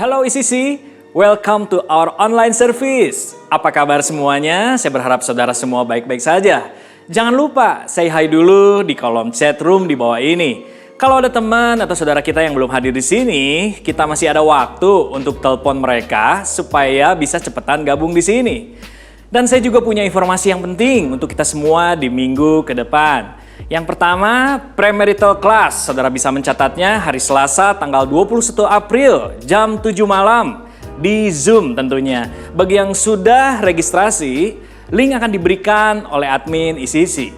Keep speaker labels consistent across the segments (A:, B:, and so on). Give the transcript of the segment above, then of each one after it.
A: Hello ECC, welcome to our online service. Apa kabar semuanya? Saya berharap saudara semua baik-baik saja. Jangan lupa say hi dulu di kolom chat room di bawah ini. Kalau ada teman atau saudara kita yang belum hadir di sini, kita masih ada waktu untuk telepon mereka supaya bisa cepetan gabung di sini. Dan saya juga punya informasi yang penting untuk kita semua di minggu ke depan. Yang pertama, premarital class. Saudara bisa mencatatnya hari Selasa tanggal 21 April jam 7 malam di Zoom tentunya. Bagi yang sudah registrasi, link akan diberikan oleh admin ECC.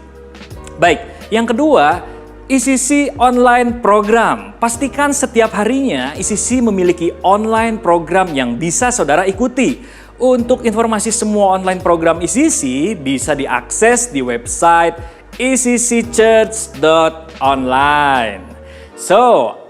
A: Baik, yang kedua, ECC online program. Pastikan setiap harinya ECC memiliki online program yang bisa saudara ikuti. Untuk informasi semua online program ECC bisa diakses di website ECCchurch.online. So,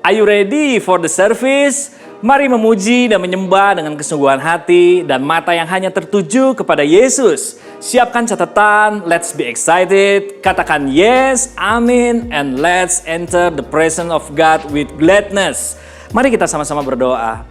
A: are you ready for the service? Mari memuji dan menyembah dengan kesungguhan hati dan mata yang hanya tertuju kepada Yesus. Siapkan catatan, let's be excited. Katakan yes, amin, and let's enter the presence of God with gladness. Mari kita sama-sama berdoa.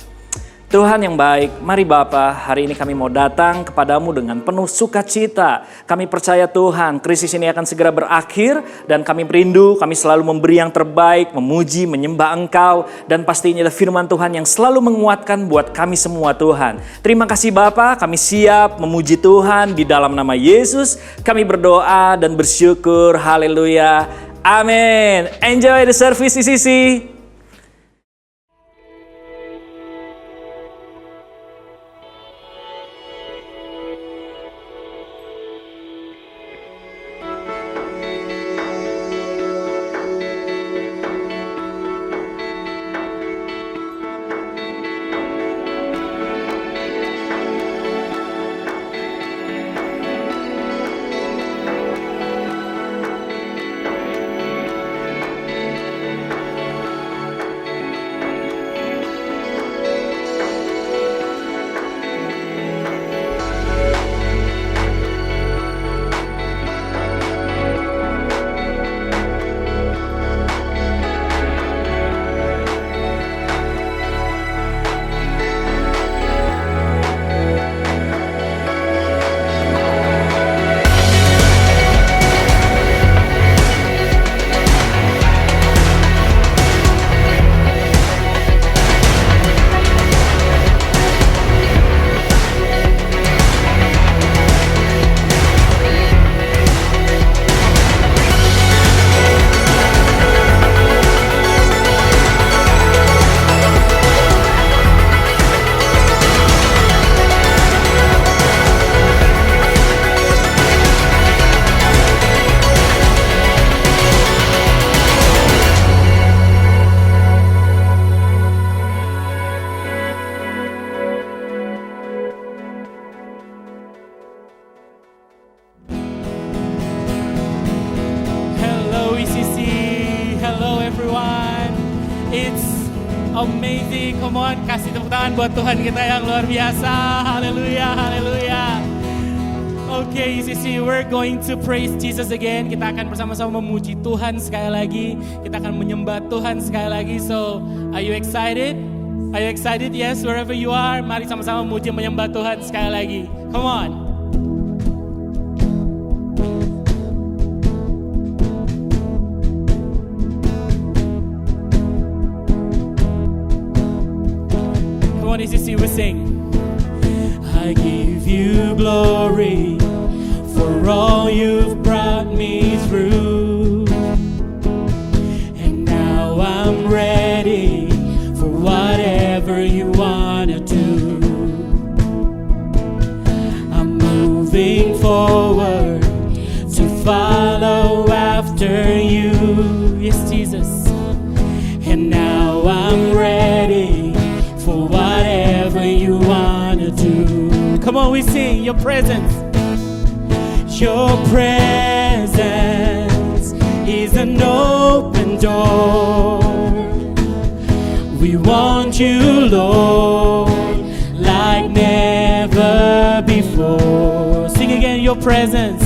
A: Tuhan yang baik, mari Bapa, hari ini kami mau datang kepadamu dengan penuh sukacita. Kami percaya Tuhan, krisis ini akan segera berakhir dan kami merindu, kami selalu memberi yang terbaik, memuji, menyembah Engkau. Dan pastinya ada firman Tuhan yang selalu menguatkan buat kami semua Tuhan. Terima kasih Bapa, kami siap memuji Tuhan di dalam nama Yesus. Kami berdoa dan bersyukur, haleluya, amin. Enjoy the service ECC.
B: Amazing, come on, kasih tepuk tangan buat Tuhan kita yang luar biasa. Haleluya, haleluya. Okay, ECC, we're going to praise Jesus again. Kita akan bersama-sama memuji Tuhan sekali lagi. Kita akan menyembah Tuhan sekali lagi. So, are you excited? Are you excited? Yes, wherever you are. Mari sama-sama memuji menyembah Tuhan sekali lagi. Come on. ECC, we sing. I give you glory for all you've brought me through, and now I'm ready for whatever you wanna do. I'm moving forward to follow after you, yes Jesus, and now I'm ready for whatever you wanna do. Come on, we sing your presence. Your presence is an open door. We want you, Lord, like never before. Sing again, your presence.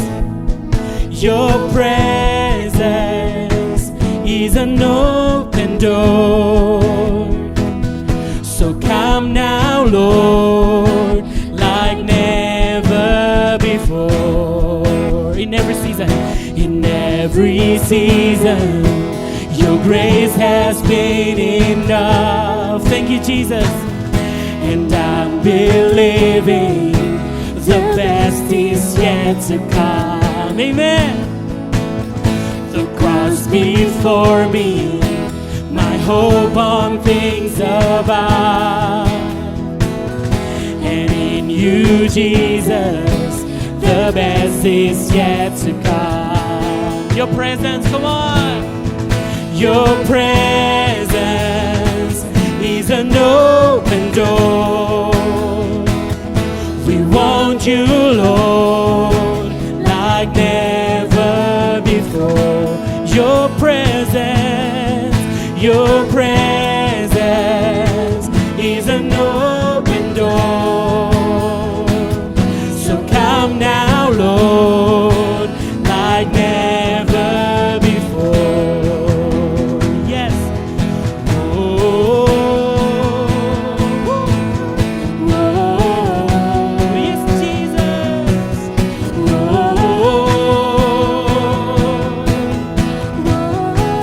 B: Your presence is an open door. So come come now, Lord, like never before. In every season, your grace has been enough. Thank you, Jesus. And I'm believing the best is yet to come. Amen. The cross before me, my hope on things above. And in you, Jesus, the best is yet to come. Your presence, come on. Your presence is an open door. We want you, Lord, like never before. Your presence is an open door. So come now, Lord, like never before. Yes. Oh, yes, Jesus.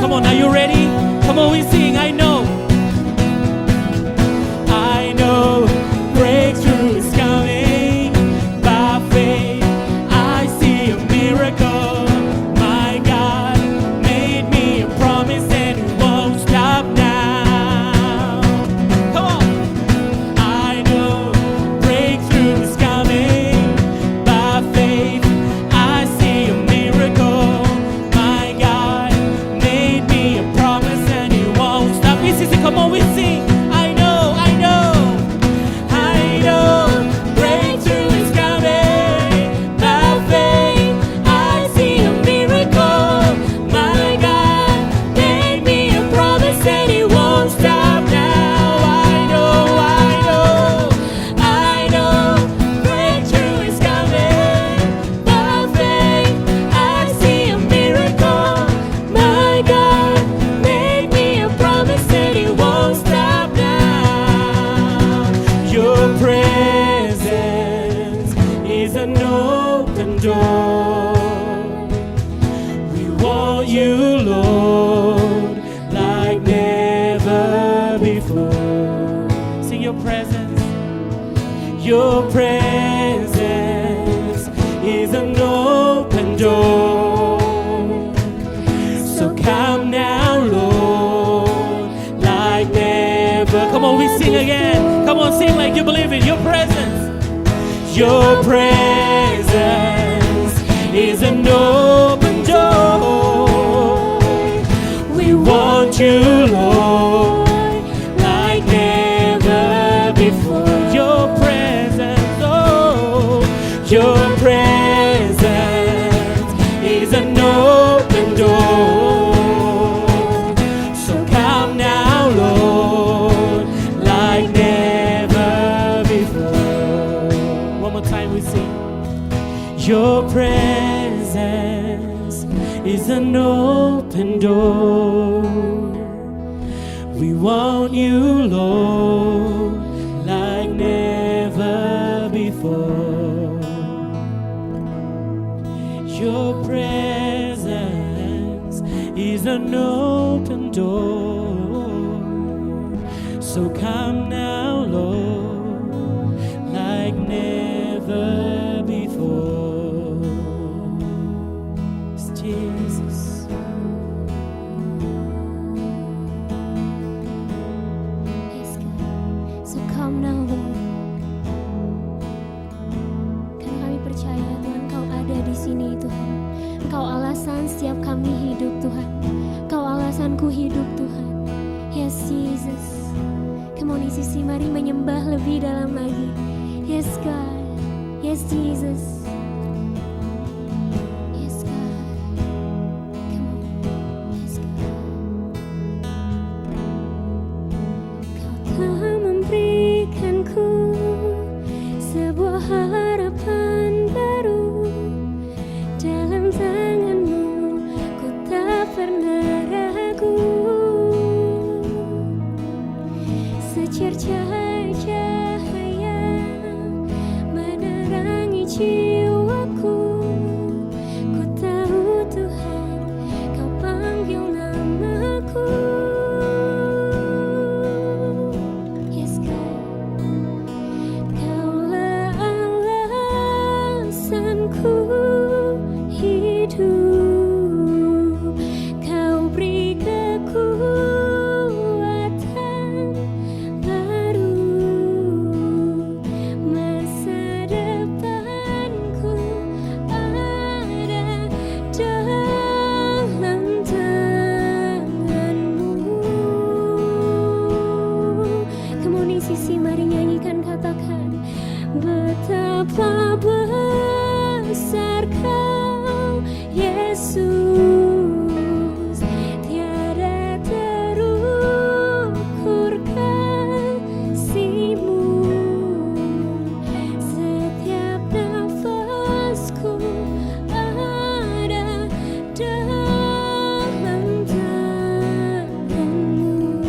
B: Come on, are you ready? Come on, we sing. I know breakthrough is coming. By faith I see a miracle. My God made me a promise and it won't stop now. Come on. I know breakthrough is coming. By faith I see a miracle. My God made me a promise and it won't stop. Come on, we sing. I know breakthrough is coming. By faith I see a miracle. My God made me a promise and it won't stop now. I know breakthrough is coming. By faith I see a miracle. My God made me a promise and it won't stop now. Your presence is an open door. We want you, Lord, like never before. Sing your presence. Your presence is an open door. So come now, Lord, like never. Come on, we sing again. Come on, sing like you believe it. Your presence is an open door. We want you, Lord, like never before. Your presence, oh, your presence is an open door. So come now, Lord, like never before. One more time we sing. Your presence is an open door. We want you, Lord, like never before. Your presence is an open door. So come now, Lord, like never before. It's Jesus.
C: Yes, God. So come now, Lord. Karena kami percaya Tuhan, Kau ada di sini, Tuhan. Engkau alasan setiap kami hidup, Tuhan. Kau alasanku hidup, Tuhan. Yes, Jesus. Come on, sisi, mari menyembah lebih dalam lagi. Yes, God. Yes, Jesus. Yes, God. Come on. Yes, God. Kau telah memberikanku sebuah harapan baru. Dalam tangan-Mu ku tak pernah ragu. Secerca Betapa besar Kau, Yesus, tiada terukur kasih-Mu. Setiap nafasku ada dalam tangan-Mu.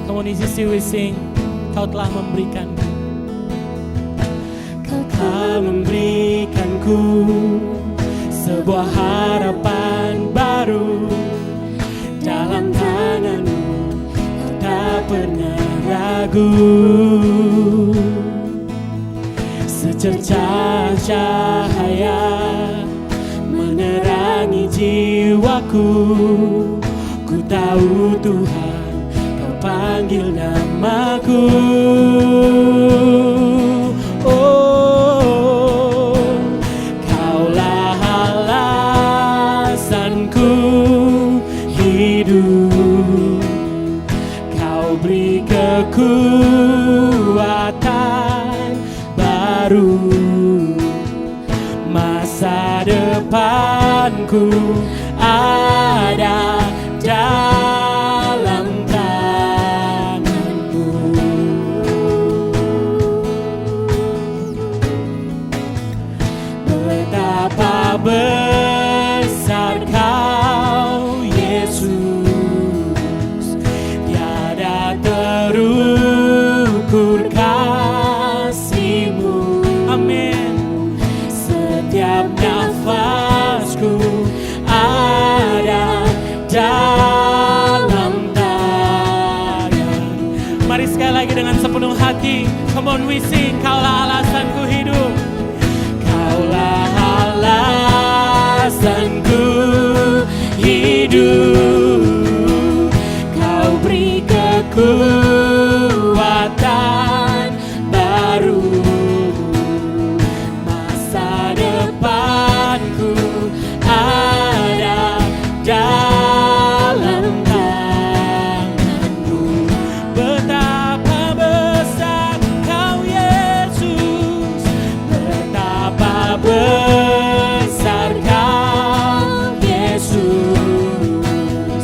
B: Come on, this is we sing. Kau telah memberikanku.
C: Kau
B: Telah memberikanku sebuah harapan baru. Dalam tangan-Mu Kau tak pernah ragu. Secercah cahaya menerangi jiwaku. Ku tahu Tuhan, Kau panggil namaku. Oh, Kaulah alasanku hidup. Kau beri kekuatan baru. Masa depanku ada dalam tangan-Mu. Betapa besar Kau, Yesus, tiada terukur kasih-Mu. Amin. Setiap nafasku ada dalam tangan. Mari sekali lagi dengan sepenuh hati. Come on, we sing. Kaulah alasanku hidup. Kaulah alasanku hidup. Kau beri kekuatan baru. Masa depanku ada dalam tangan-Mu. Betapa besar Kau, Yesus. Betapa besar Kau, Yesus.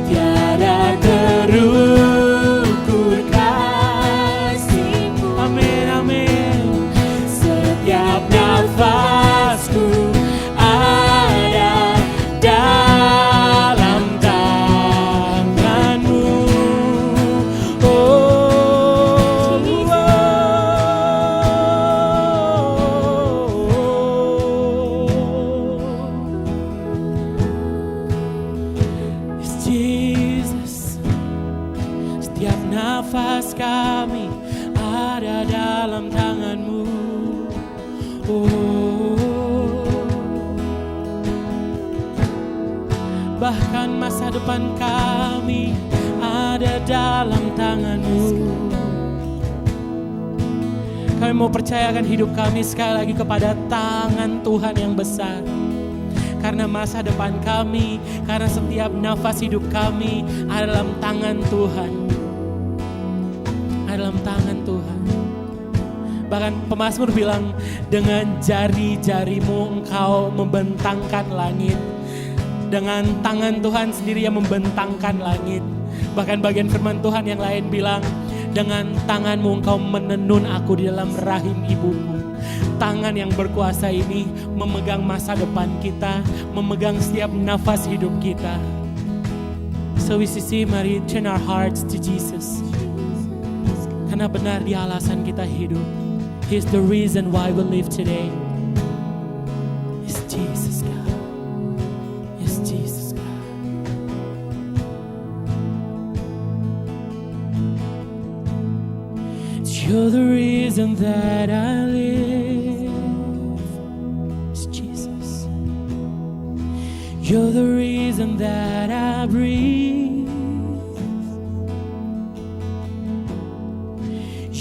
B: Tiada terukur kasih-Mu. Amin, amin. Setiap nafasku ada dalam tangan-Mu. Oh, Yes, Jesus. Setiap nafas kami ada dalam tangan-Mu. Oh, bahkan masa depan kami ada dalam tangan-Mu. Kami mau percayakan hidup kami sekali lagi kepada tangan Tuhan yang besar. Karena masa depan kami, karena setiap nafas hidup kami ada dalam tangan Tuhan. Ada dalam tangan Tuhan. Bahkan pemazmur bilang, dengan jari-jarimu Engkau membentangkan langit. Dengan tangan Tuhan sendiri yang membentangkan langit. Bahkan bagian firman Tuhan yang lain bilang, dengan tangan-Mu Engkau menenun aku di dalam rahim ibuku. Tangan yang berkuasa ini memegang masa depan kita, memegang setiap nafas hidup kita. So we see, mari turn our hearts to Jesus. Karena benar Dia alasan kita hidup. He's the reason why we live today. It's Jesus, God. It's Jesus, God. You're the reason that I live. It's Jesus. You're the reason that I breathe.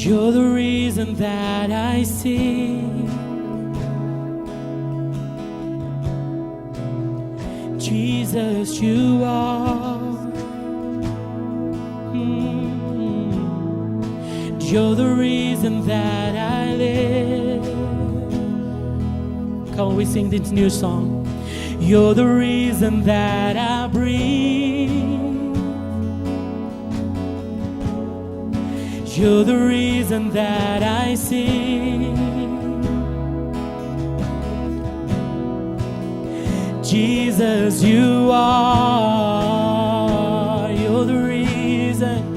B: You're the reason that I sing. Jesus, you are. You're the reason that I live. Come on, we sing this new song. You're the reason that I breathe. You're the reason that I sing. Jesus, you are. You're the reason.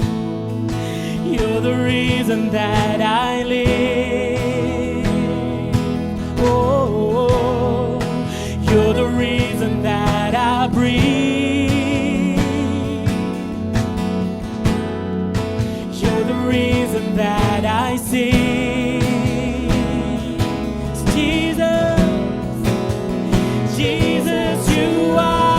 B: You're the reason that I live. Oh, you're the reason that I breathe. You're the reason that I sing. Jesus, Jesus, you are.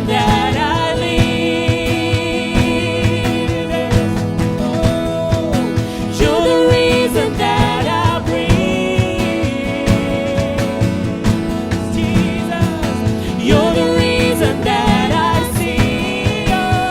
B: That I live. Oh, you're the reason that I breathe. Jesus, you're the reason that I see. Oh,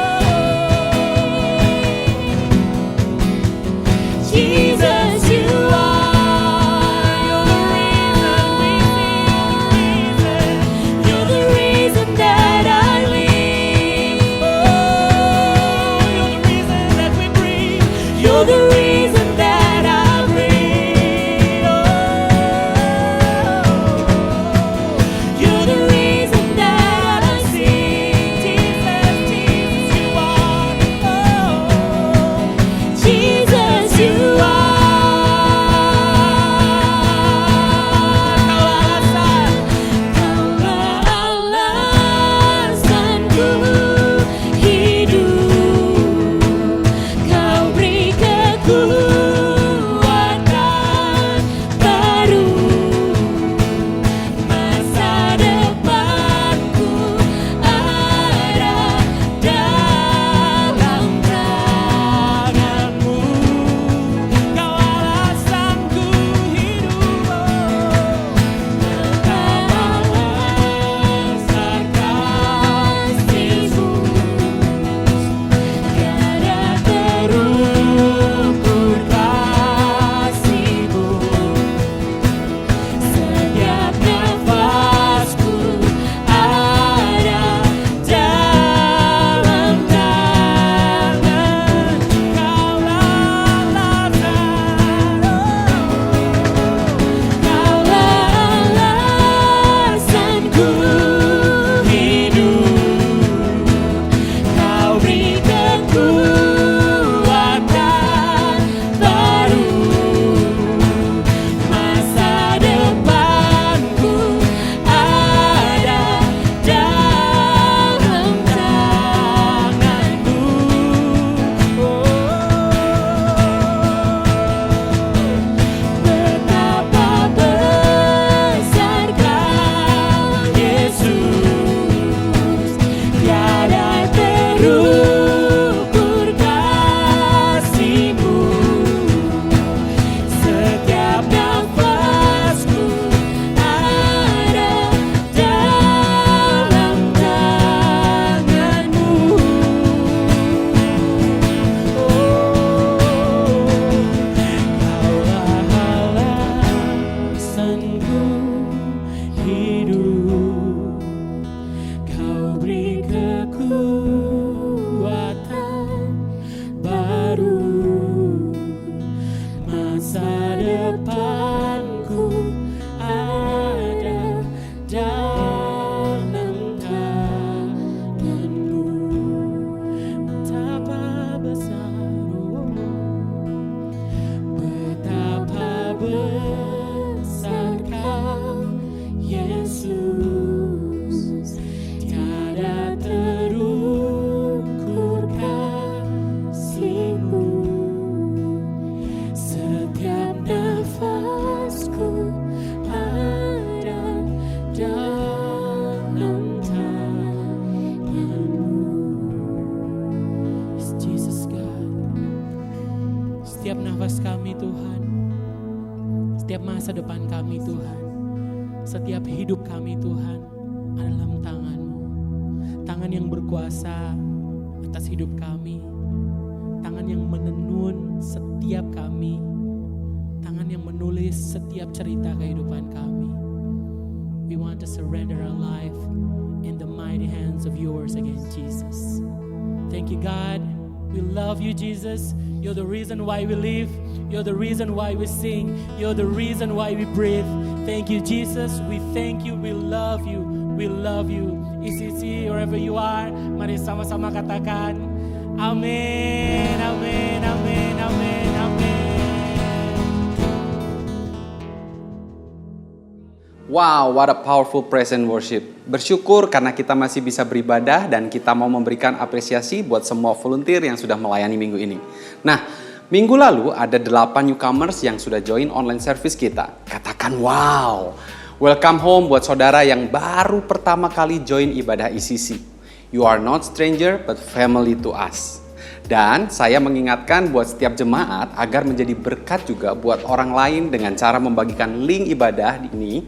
B: setiap nafas kami Tuhan, setiap masa depan kami Tuhan, setiap hidup kami Tuhan ada dalam tangan-Mu. Tangan yang berkuasa atas hidup kami, tangan yang menenun setiap kami, tangan yang menulis setiap cerita kehidupan kami. We want to surrender our life in the mighty hands of yours again, Jesus. Thank you, God. We love you, Jesus. You're the reason why we live. You're the reason why we sing. You're the reason why we breathe. Thank you, Jesus. We thank you. We love you. We love you. ECC, wherever you are, mari sama-sama katakan, amin, amin, amin, amin, amin.
D: Wow, what a powerful praise and worship. Bersyukur karena kita masih bisa beribadah dan kita mau memberikan apresiasi buat semua volunteer yang sudah melayani minggu ini. Nah, minggu lalu ada 8 newcomers yang sudah join online service kita. Katakan wow. Welcome home buat saudara yang baru pertama kali join ibadah ECC. You are not stranger but family to us. Dan saya mengingatkan buat setiap jemaat agar menjadi berkat juga buat orang lain dengan cara membagikan link ibadah ini,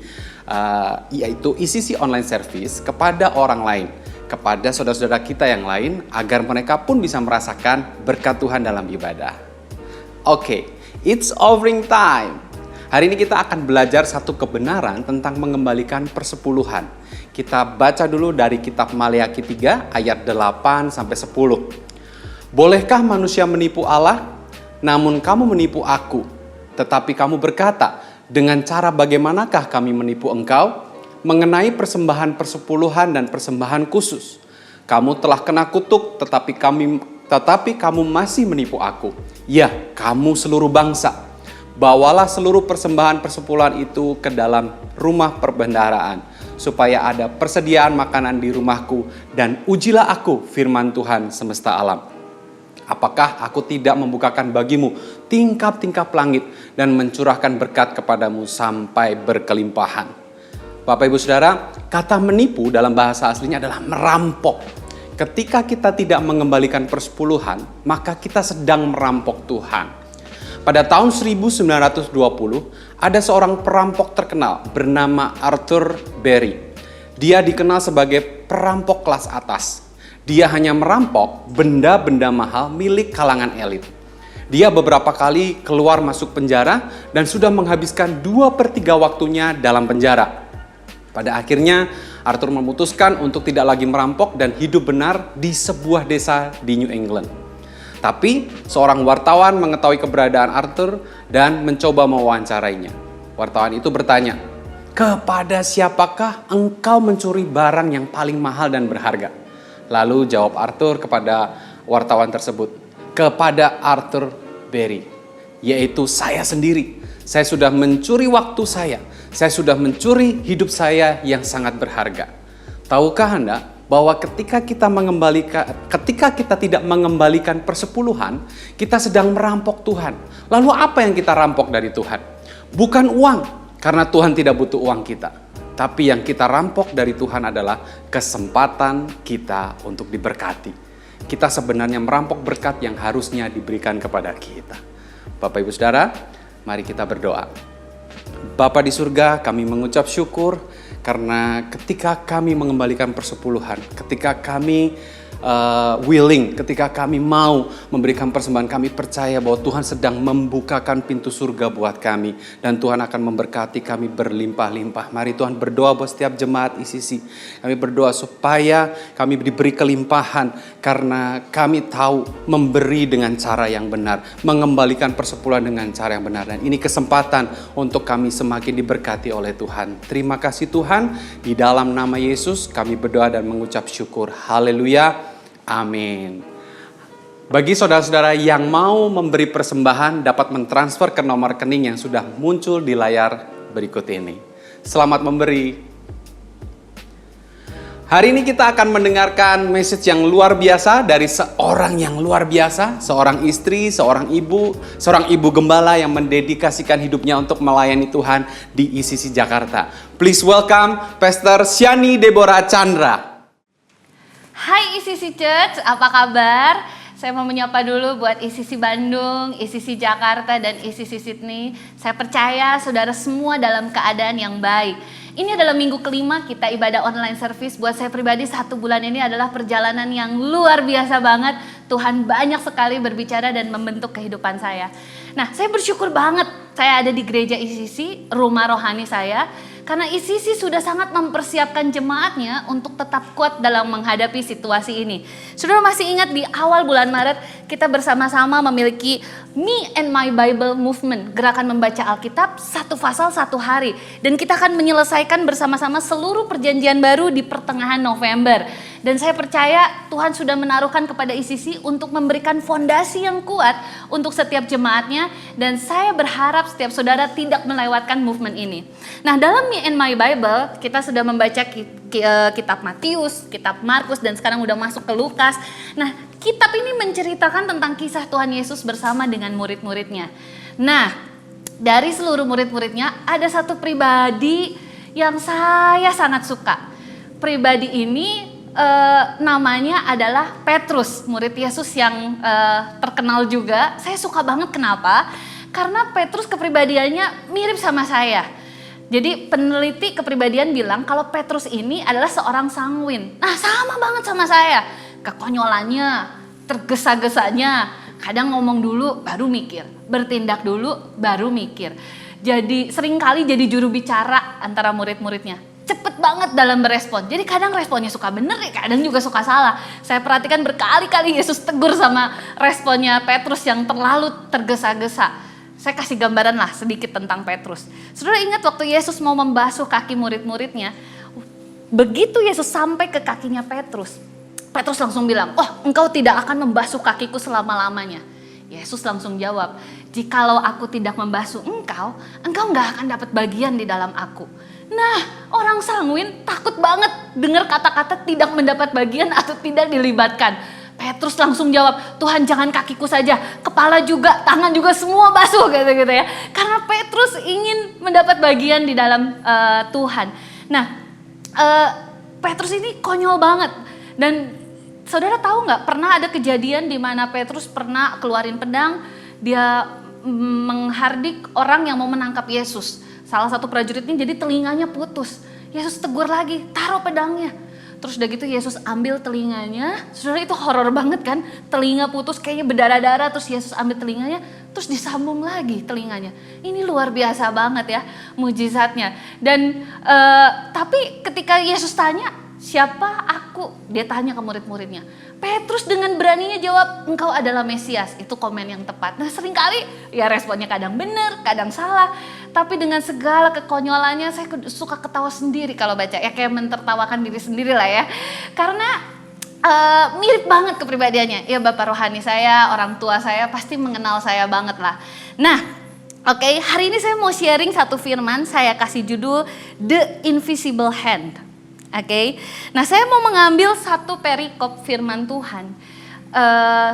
D: yaitu ECC online service kepada orang lain, kepada saudara-saudara kita yang lain, agar mereka pun bisa merasakan berkat Tuhan dalam ibadah. Oke, it's offering time. Hari ini kita akan belajar satu kebenaran tentang mengembalikan persepuluhan. Kita baca dulu dari kitab Maleakhi 3 ayat 8 sampai 10. Bolehkah manusia menipu Allah? Namun kamu menipu aku. Tetapi kamu berkata, dengan cara bagaimanakah kami menipu engkau? Mengenai persembahan persepuluhan dan persembahan khusus. Kamu telah kena kutuk, tetapi kamu masih menipu aku. Ya, kamu seluruh bangsa. Bawalah seluruh persembahan persepuluhan itu ke dalam rumah perbendaharaan, supaya ada persediaan makanan di rumahku, dan ujilah aku, firman Tuhan semesta alam. Apakah aku tidak membukakan bagimu tingkap-tingkap langit dan mencurahkan berkat kepadamu sampai berkelimpahan? Bapak Ibu Saudara, kata menipu dalam bahasa aslinya adalah merampok. Ketika kita tidak mengembalikan persepuluhan, maka kita sedang merampok Tuhan. Pada tahun 1920, ada seorang perampok terkenal bernama Arthur Berry. Dia dikenal sebagai perampok kelas atas. Dia hanya merampok benda-benda mahal milik kalangan elit. Dia beberapa kali keluar masuk penjara dan sudah menghabiskan 2/3 waktunya dalam penjara. Pada akhirnya, Arthur memutuskan untuk tidak lagi merampok dan hidup benar di sebuah desa di New England. Tapi seorang wartawan mengetahui keberadaan Arthur dan mencoba mewawancarainya. Wartawan itu bertanya, "Kepada siapakah engkau mencuri barang yang paling mahal dan berharga?" Lalu jawab Arthur kepada wartawan tersebut, "Kepada Arthur Berry, yaitu saya sendiri. Saya sudah mencuri waktu saya sudah mencuri hidup saya yang sangat berharga." Tahukah Anda bahwa ketika kita tidak mengembalikan persepuluhan, kita sedang merampok Tuhan. Lalu apa yang kita rampok dari Tuhan? Bukan uang, karena Tuhan tidak butuh uang kita. Tapi yang kita rampok dari Tuhan adalah kesempatan kita untuk diberkati. Kita sebenarnya merampok berkat yang harusnya diberikan kepada kita. Bapak Ibu Saudara, mari kita berdoa. Bapa di surga, kami mengucap syukur karena ketika kami mengembalikan persepuluhan, ketika kami ketika kami mau memberikan persembahan, kami percaya bahwa Tuhan sedang membukakan pintu surga buat kami. Dan Tuhan akan memberkati kami berlimpah-limpah. Mari Tuhan berdoa buat setiap jemaat ECC. Kami berdoa supaya kami diberi kelimpahan karena kami tahu memberi dengan cara yang benar. Mengembalikan persepuluhan dengan cara yang benar. Dan ini kesempatan untuk kami semakin diberkati oleh Tuhan. Terima kasih Tuhan. Di dalam nama Yesus kami berdoa dan mengucap syukur. Haleluya. Amin. Bagi saudara-saudara yang mau memberi persembahan dapat mentransfer ke nomor rekening yang sudah muncul di layar berikut ini. Selamat memberi. Hari ini kita akan mendengarkan message yang luar biasa dari seorang yang luar biasa, seorang istri, seorang ibu gembala yang mendedikasikan hidupnya untuk melayani Tuhan di ECC Jakarta. Please welcome Pastor Shani Deborah Chandra.
E: Hai ECC Church, apa kabar? Saya mau menyapa dulu buat ICC Bandung, ICC Jakarta, dan ICC Sydney. Saya percaya saudara semua dalam keadaan yang baik. Ini adalah minggu kelima kita ibadah online service. Buat saya pribadi 1 bulan ini adalah perjalanan yang luar biasa banget. Tuhan banyak sekali berbicara dan membentuk kehidupan saya. Nah, saya bersyukur banget saya ada di gereja ICC, rumah rohani saya. Karena ICC sudah sangat mempersiapkan jemaatnya untuk tetap kuat dalam menghadapi situasi ini. Saudara masih ingat di awal bulan Maret kita bersama-sama memiliki Me and My Bible Movement, gerakan membaca Alkitab 1 pasal 1 hari. Dan kita akan menyelesaikan bersama-sama seluruh perjanjian baru di pertengahan November. Dan saya percaya Tuhan sudah menaruhkan kepada ICC untuk memberikan fondasi yang kuat untuk setiap jemaatnya. Dan saya berharap setiap saudara tidak melewatkan movement ini. Nah, dalam Me and My Bible kita sudah membaca kitab Matius, kitab Markus, dan sekarang udah masuk ke Lukas. Nah, kitab ini menceritakan tentang kisah Tuhan Yesus bersama dengan murid-muridnya. Nah, dari seluruh murid-muridnya ada satu pribadi yang saya sangat suka. Pribadi ini namanya adalah Petrus, murid Yesus yang terkenal juga. Saya suka banget, kenapa? Karena Petrus kepribadiannya mirip sama saya. Jadi peneliti kepribadian bilang kalau Petrus ini adalah seorang sanguin. Nah, sama banget sama saya. Kekonyolannya, tergesa-gesanya, kadang ngomong dulu baru mikir, bertindak dulu baru mikir. Jadi seringkali jadi juru bicara antara murid-muridnya. Cepet banget dalam berespon. Jadi kadang responnya suka bener ya, kadang juga suka salah. Saya perhatikan berkali-kali Yesus tegur sama responnya Petrus yang terlalu tergesa-gesa. Saya kasih gambaran lah sedikit tentang Petrus. Saudara ingat waktu Yesus mau membasuh kaki murid-muridnya, begitu Yesus sampai ke kakinya Petrus, Petrus langsung bilang, "Oh, engkau tidak akan membasuh kakiku selama-lamanya." Yesus langsung jawab, "Jikalau aku tidak membasuh engkau nggak akan dapat bagian di dalam aku." Nah, orang sanguin takut banget dengar kata-kata tidak mendapat bagian atau tidak dilibatkan. Petrus langsung jawab, "Tuhan, jangan kakiku saja, kepala juga, tangan juga semua basuh," gitu ya. Karena Petrus ingin mendapat bagian di dalam Tuhan. Nah, Petrus ini konyol banget. Dan saudara tahu nggak, pernah ada kejadian di mana Petrus pernah keluarin pedang, dia menghardik orang yang mau menangkap Yesus. Salah satu prajurit ini jadi telinganya putus. Yesus tegur lagi, "Taruh pedangnya." Terus udah gitu Yesus ambil telinganya. Saudara, itu horor banget kan? Telinga putus kayaknya berdarah-darah, terus Yesus ambil telinganya, terus disambung lagi telinganya. Ini luar biasa banget ya mujizatnya. Dan tapi ketika Yesus tanya, "Siapa aku?" Dia tanya ke murid-muridnya. Petrus dengan beraninya jawab, "Engkau adalah Mesias." Itu komen yang tepat. Nah, seringkali ya responnya kadang benar, kadang salah. Tapi dengan segala kekonyolannya saya suka ketawa sendiri kalau baca. Ya kayak mentertawakan diri sendiri lah ya. Karena mirip banget kepribadiannya. Ya Bapak rohani saya, orang tua saya pasti mengenal saya banget lah. Nah, oke, hari ini saya mau sharing satu firman. Saya kasih judul The Invisible Hand. Oke, nah saya mau mengambil satu perikop firman Tuhan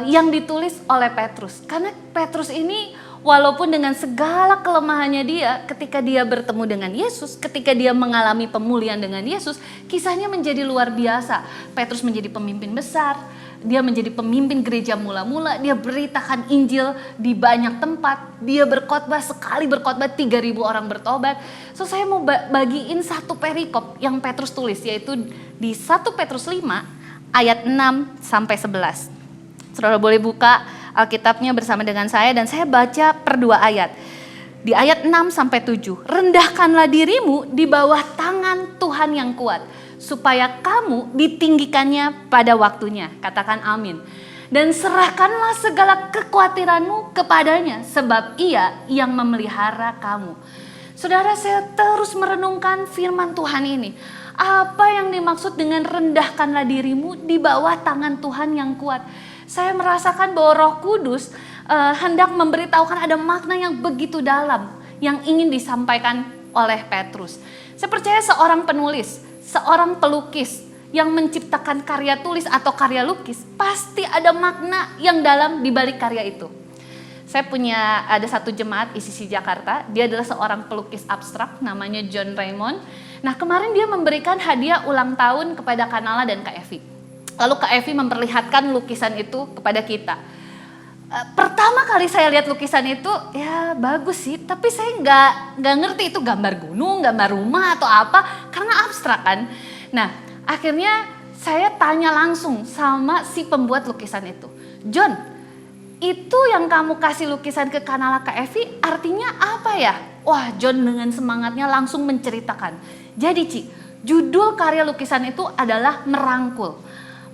E: yang ditulis oleh Petrus. Karena Petrus ini walaupun dengan segala kelemahannya dia, ketika dia bertemu dengan Yesus, ketika dia mengalami pemulihan dengan Yesus, kisahnya menjadi luar biasa. Petrus menjadi pemimpin besar, dia menjadi pemimpin gereja mula-mula, dia beritakan Injil di banyak tempat, dia berkhotbah, sekali berkhotbah 3.000 orang bertobat. So saya mau bagiin satu perikop yang Petrus tulis, yaitu di 1 Petrus 5 ayat 6 sampai 11. Saudara boleh buka Alkitabnya bersama dengan saya dan saya baca per 2 ayat. Di ayat 6 sampai 7, "Rendahkanlah dirimu di bawah tangan Tuhan yang kuat, supaya kamu ditinggikannya pada waktunya." Katakan amin. "Dan serahkanlah segala kekhawatiranmu kepadanya, sebab Ia yang memelihara kamu." Saudara, saya terus merenungkan firman Tuhan ini. Apa yang dimaksud dengan rendahkanlah dirimu di bawah tangan Tuhan yang kuat? Saya merasakan bahwa Roh Kudus hendak memberitahukan ada makna yang begitu dalam yang ingin disampaikan oleh Petrus. Saya percaya seorang penulis, seorang pelukis yang menciptakan karya tulis atau karya lukis, pasti ada makna yang dalam di balik karya itu. Saya ada satu jemaat ICC Jakarta, dia adalah seorang pelukis abstrak namanya John Raymond. Nah, kemarin dia memberikan hadiah ulang tahun kepada Kanala dan Kak Evi. Lalu Kak Evi memperlihatkan lukisan itu kepada kita. Pertama kali saya lihat lukisan itu, ya bagus sih, tapi saya nggak ngerti itu gambar gunung, gambar rumah atau apa, karena abstrak kan. Nah, akhirnya saya tanya langsung sama si pembuat lukisan itu, John, itu yang kamu kasih lukisan ke kanal Kak Evi artinya apa ya? Wah, John dengan semangatnya langsung menceritakan. Jadi Ci, judul karya lukisan itu adalah Merangkul.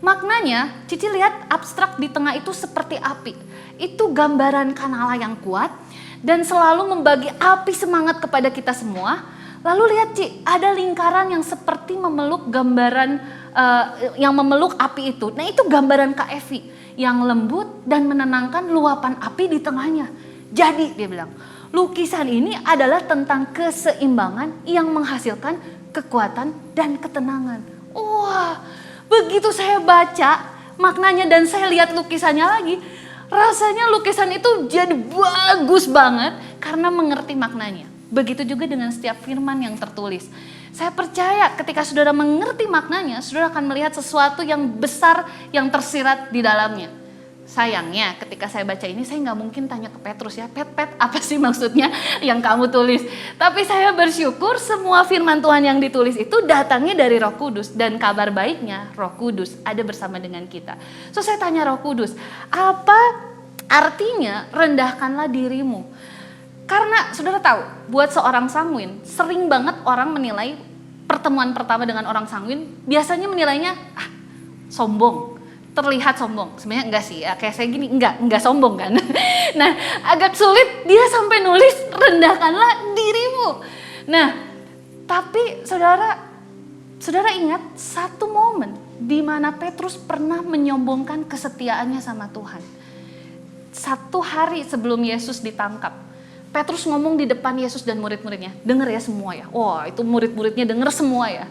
E: Maknanya, Cici lihat abstrak di tengah itu seperti api. Itu gambaran Kanala yang kuat dan selalu membagi api semangat kepada kita semua. Lalu lihat Ci, ada lingkaran yang seperti memeluk gambaran, yang memeluk api itu. Nah itu gambaran Kak Evi yang lembut dan menenangkan luapan api di tengahnya. Jadi dia bilang, lukisan ini adalah tentang keseimbangan yang menghasilkan kekuatan dan ketenangan. Wah, begitu saya baca maknanya dan saya lihat lukisannya lagi, rasanya lukisan itu jadi bagus banget karena mengerti maknanya. Begitu juga dengan setiap firman yang tertulis. Saya percaya ketika saudara mengerti maknanya, saudara akan melihat sesuatu yang besar yang tersirat di dalamnya. Sayangnya ketika saya baca ini saya nggak mungkin tanya ke Petrus ya, Pet apa sih maksudnya yang kamu tulis. Tapi saya bersyukur semua firman Tuhan yang ditulis itu datangnya dari Roh Kudus. Dan kabar baiknya Roh Kudus ada bersama dengan kita. So saya tanya Roh Kudus, apa artinya rendahkanlah dirimu? Karena saudara tahu, buat seorang sanguin sering banget orang menilai pertemuan pertama dengan orang sanguin biasanya menilainya sombong. Terlihat sombong, sebenarnya enggak sih, ya, kayak saya gini, enggak sombong kan. Nah agak sulit dia sampai nulis rendahkanlah dirimu. Nah tapi saudara ingat satu momen di mana Petrus pernah menyombongkan kesetiaannya sama Tuhan. 1 hari sebelum Yesus ditangkap, Petrus ngomong di depan Yesus dan murid-muridnya, denger ya semua ya. Wah itu murid-muridnya denger semua ya.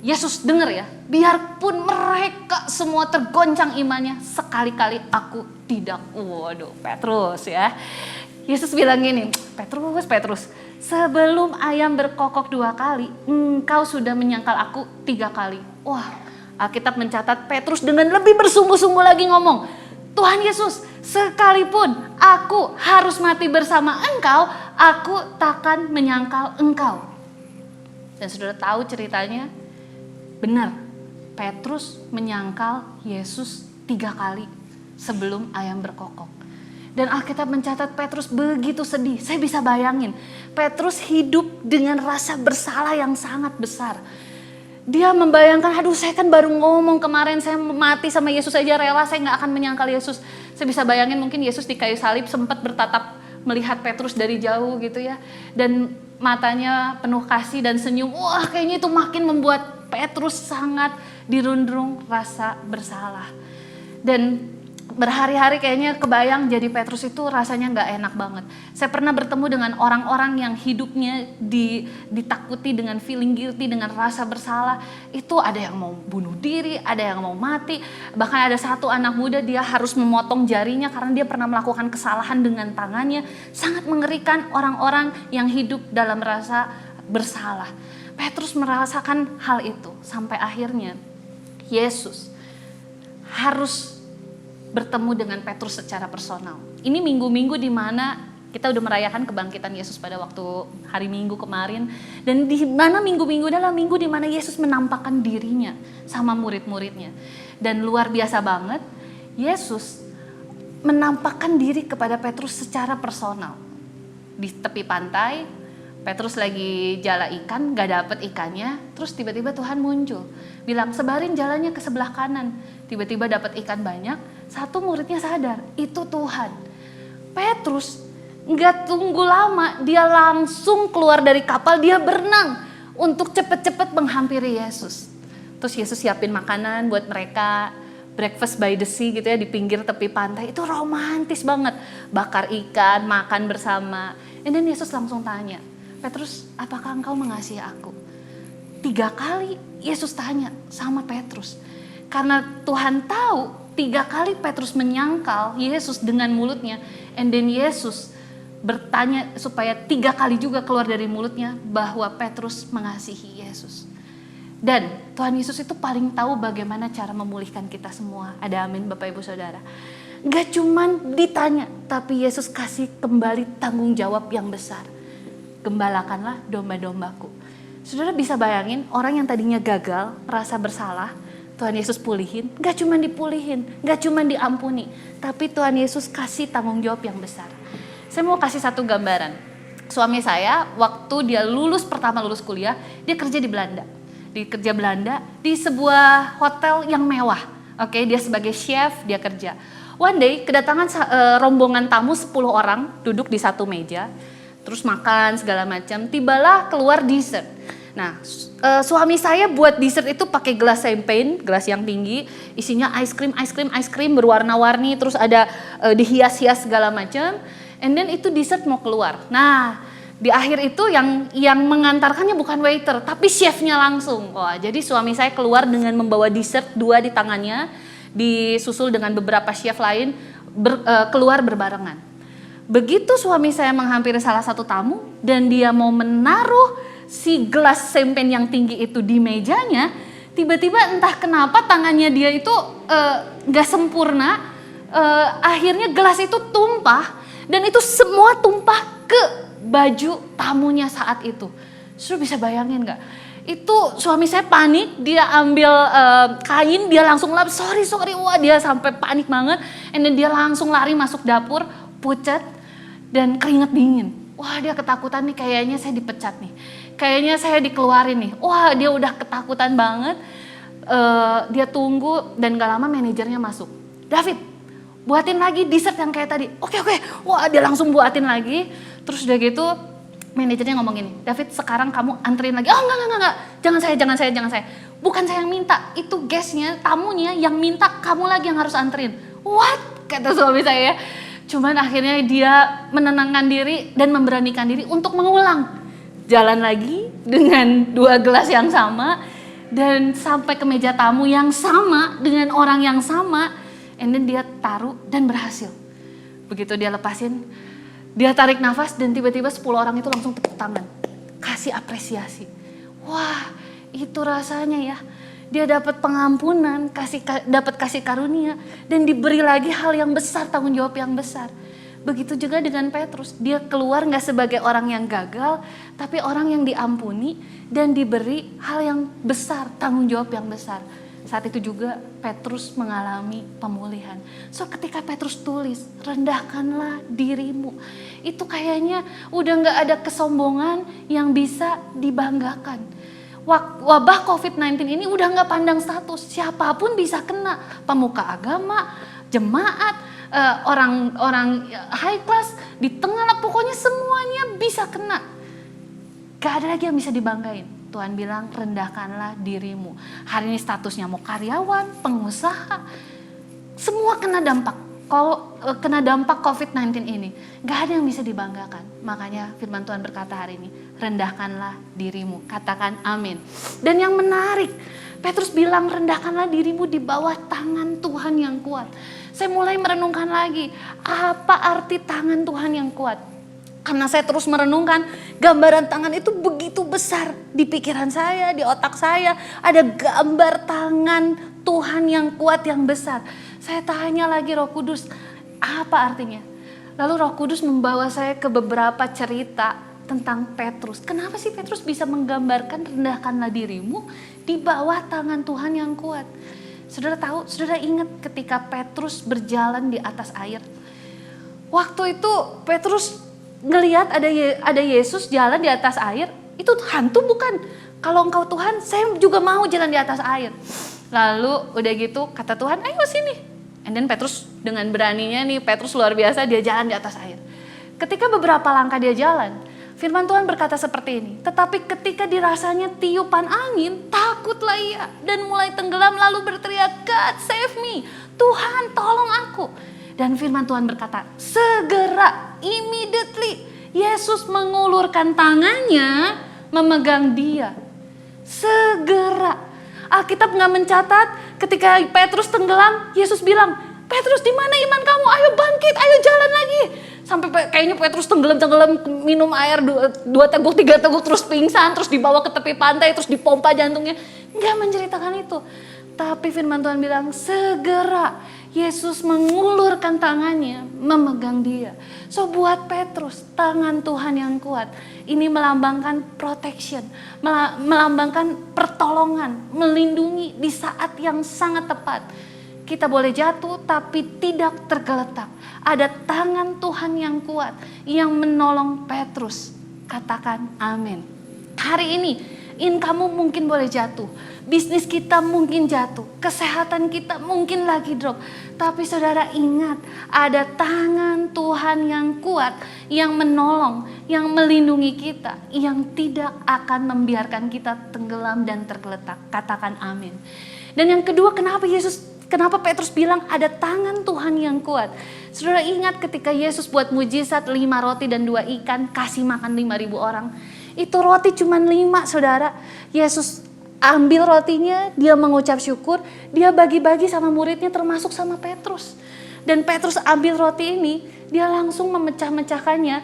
E: Yesus dengar ya, biarpun mereka semua tergoncang imannya, sekali-kali aku tidak. Waduh, Petrus ya. Yesus bilang gini, Petrus, sebelum ayam berkokok 2 kali, engkau sudah menyangkal aku 3 kali. Wah, Alkitab mencatat Petrus dengan lebih bersungguh-sungguh lagi ngomong, Tuhan Yesus, sekalipun aku harus mati bersama engkau, aku takkan menyangkal engkau. Dan saudara tahu ceritanya, benar, Petrus menyangkal Yesus 3 kali sebelum ayam berkokok. Dan Alkitab mencatat Petrus begitu sedih. Saya bisa bayangin, Petrus hidup dengan rasa bersalah yang sangat besar. Dia membayangkan, aduh saya kan baru ngomong kemarin saya mati sama Yesus aja rela, saya gak akan menyangkal Yesus. Saya bisa bayangin mungkin Yesus di kayu salib sempat bertatap melihat Petrus dari jauh gitu ya. Dan matanya penuh kasih dan senyum, wah kayaknya itu makin membuat Petrus sangat dirundung rasa bersalah. Dan berhari-hari kayaknya kebayang jadi Petrus itu rasanya gak enak banget. Saya pernah bertemu dengan orang-orang yang hidupnya ditakuti dengan feeling guilty, dengan rasa bersalah. Itu ada yang mau bunuh diri, ada yang mau mati. Bahkan ada satu anak muda dia harus memotong jarinya karena dia pernah melakukan kesalahan dengan tangannya. Sangat mengerikan orang-orang yang hidup dalam rasa bersalah. Petrus merasakan hal itu sampai akhirnya Yesus harus bertemu dengan Petrus secara personal. Ini minggu-minggu di mana kita udah merayakan kebangkitan Yesus pada waktu hari Minggu kemarin. Dan di mana minggu-minggu adalah minggu di mana Yesus menampakkan dirinya sama murid-muridnya. Dan luar biasa banget, Yesus menampakkan diri kepada Petrus secara personal. Di tepi pantai, Petrus lagi jala ikan, gak dapet ikannya, terus tiba-tiba Tuhan muncul. Bilang, sebarin jalannya ke sebelah kanan. Tiba-tiba dapat ikan banyak, satu muridnya sadar, itu Tuhan. Petrus gak tunggu lama, dia langsung keluar dari kapal, dia berenang untuk cepet-cepet menghampiri Yesus. Terus Yesus siapin makanan buat mereka, breakfast by the sea gitu ya, di pinggir tepi pantai. Itu romantis banget, bakar ikan, makan bersama. And then Yesus langsung tanya, Petrus, apakah engkau mengasihi aku? 3 kali Yesus tanya sama Petrus. Karena Tuhan tahu 3 kali Petrus menyangkal Yesus dengan mulutnya. And then Yesus bertanya supaya 3 kali juga keluar dari mulutnya bahwa Petrus mengasihi Yesus. Dan Tuhan Yesus itu paling tahu bagaimana cara memulihkan kita semua. Ada amin Bapak Ibu Saudara. Gak cuman ditanya, tapi Yesus kasih kembali tanggung jawab yang besar. Gembalakanlah domba-dombaku. Saudara bisa bayangin orang yang tadinya gagal, merasa bersalah, Tuhan Yesus pulihin. Gak cuman dipulihin, gak cuman diampuni, tapi Tuhan Yesus kasih tanggung jawab yang besar. Saya mau kasih satu gambaran. Suami saya waktu dia pertama lulus kuliah, dia kerja di Belanda. Di sebuah hotel yang mewah. Oke, dia sebagai chef, dia kerja. One day kedatangan rombongan tamu 10 orang duduk di satu meja, terus makan segala macam. Tibalah keluar dessert. Nah, suami saya buat dessert itu pakai gelas champagne, gelas yang tinggi, isinya ice cream berwarna-warni, terus ada dihias-hias segala macam. And then itu dessert mau keluar. Nah, di akhir itu yang mengantarkannya bukan waiter, tapi chefnya langsung. Wah, jadi suami saya keluar dengan membawa dessert 2 di tangannya, disusul dengan beberapa chef lain keluar berbarengan. Begitu suami saya menghampiri salah satu tamu dan dia mau menaruh si gelas champagne yang tinggi itu di mejanya, tiba-tiba entah kenapa tangannya dia itu gak sempurna, akhirnya gelas itu tumpah dan itu semua tumpah ke baju tamunya saat itu. Sudah bisa bayangin gak? Itu suami saya panik, dia ambil kain, dia langsung lap, sorry, wah dia sampai panik banget. And then dia langsung lari masuk dapur, pucat dan keringet dingin. Wah dia ketakutan nih, kayaknya saya dipecat nih. Kayaknya saya dikeluarin nih. Wah dia udah ketakutan banget. Dia tunggu dan gak lama manajernya masuk. David, buatin lagi dessert yang kayak tadi. Oke. Wah dia langsung buatin lagi. Terus udah gitu manajernya ngomong gini, David sekarang kamu anterin lagi. Oh enggak. Jangan saya. Bukan saya yang minta, itu guestnya, tamunya yang minta, kamu lagi yang harus anterin. What? Kata suami saya. Cuman akhirnya dia menenangkan diri dan memberanikan diri untuk mengulang. Jalan lagi dengan 2 gelas yang sama dan sampai ke meja tamu yang sama dengan orang yang sama. And then dia taruh dan berhasil. Begitu dia lepasin, dia tarik nafas dan tiba-tiba 10 orang itu langsung tepuk tangan. Kasih apresiasi. Wah itu rasanya ya. Dia dapat pengampunan, dapat kasih karunia. Dan diberi lagi hal yang besar, tanggung jawab yang besar. Begitu juga dengan Petrus. Dia keluar gak sebagai orang yang gagal, tapi orang yang diampuni dan diberi hal yang besar, tanggung jawab yang besar. Saat itu juga Petrus mengalami pemulihan. So ketika Petrus tulis, rendahkanlah dirimu. Itu kayaknya udah gak ada kesombongan yang bisa dibanggakan. Wabah COVID-19 ini udah gak pandang status. Siapapun bisa kena. Pemuka agama, jemaat, orang high class, di tengah pokoknya semuanya bisa kena. Gak ada lagi yang bisa dibanggain. Tuhan bilang rendahkanlah dirimu. Hari ini statusnya mau karyawan, pengusaha, semua kena dampak. Kalau kena dampak COVID-19 ini, gak ada yang bisa dibanggakan. Makanya firman Tuhan berkata hari ini, rendahkanlah dirimu. Katakan amin. Dan yang menarik, Petrus bilang rendahkanlah dirimu di bawah tangan Tuhan yang kuat. Saya mulai merenungkan lagi, apa arti tangan Tuhan yang kuat? Karena saya terus merenungkan, gambaran tangan itu begitu besar di pikiran saya, di otak saya. Ada gambar tangan Tuhan yang kuat, yang besar. Saya tanya lagi Roh Kudus, apa artinya? Lalu Roh Kudus membawa saya ke beberapa cerita tentang Petrus. Kenapa sih Petrus bisa menggambarkan rendahkanlah dirimu di bawah tangan Tuhan yang kuat? Saudara tahu, saudara ingat ketika Petrus berjalan di atas air. Waktu itu Petrus ngelihat ada Yesus jalan di atas air, itu hantu bukan? Kalau engkau Tuhan, saya juga mau jalan di atas air. Lalu udah gitu kata Tuhan, ayo sini. And then Petrus dengan beraninya nih, Petrus luar biasa, dia jalan di atas air. Ketika beberapa langkah dia jalan, firman Tuhan berkata seperti ini. Tetapi ketika dirasanya tiupan angin, takutlah ia dan mulai tenggelam lalu berteriak, God save me, Tuhan tolong aku. Dan firman Tuhan berkata, segera, immediately, Yesus mengulurkan tangannya memegang dia. Segera. Alkitab gak mencatat ketika Petrus tenggelam, Yesus bilang, Petrus di mana iman kamu? Ayo bangkit, ayo jalan lagi. Sampai kayaknya Petrus tenggelam minum air 2 teguk 3 teguk terus pingsan, terus dibawa ke tepi pantai, terus dipompa jantungnya. Nggak menceritakan itu. Tapi firman Tuhan bilang segera Yesus mengulurkan tangannya memegang dia. So buat Petrus, tangan Tuhan yang kuat ini melambangkan protection, melambangkan pertolongan, melindungi di saat yang sangat tepat. Kita boleh jatuh tapi tidak tergeletak. Ada tangan Tuhan yang kuat yang menolong Petrus. Katakan amin. Hari ini income mungkin boleh jatuh, bisnis kita mungkin jatuh, kesehatan kita mungkin lagi drop. Tapi saudara ingat, ada tangan Tuhan yang kuat, yang menolong, yang melindungi kita, yang tidak akan membiarkan kita tenggelam dan tergeletak. Katakan amin. Dan yang kedua, kenapa Petrus bilang ada tangan Tuhan yang kuat? Saudara ingat ketika Yesus buat mujizat 5 roti dan 2 ikan, kasih makan 5.000 orang. Itu roti cuma 5 saudara. Yesus ambil rotinya, dia mengucap syukur, dia bagi-bagi sama muridnya termasuk sama Petrus. Dan Petrus ambil roti ini, dia langsung memecah-mecahkannya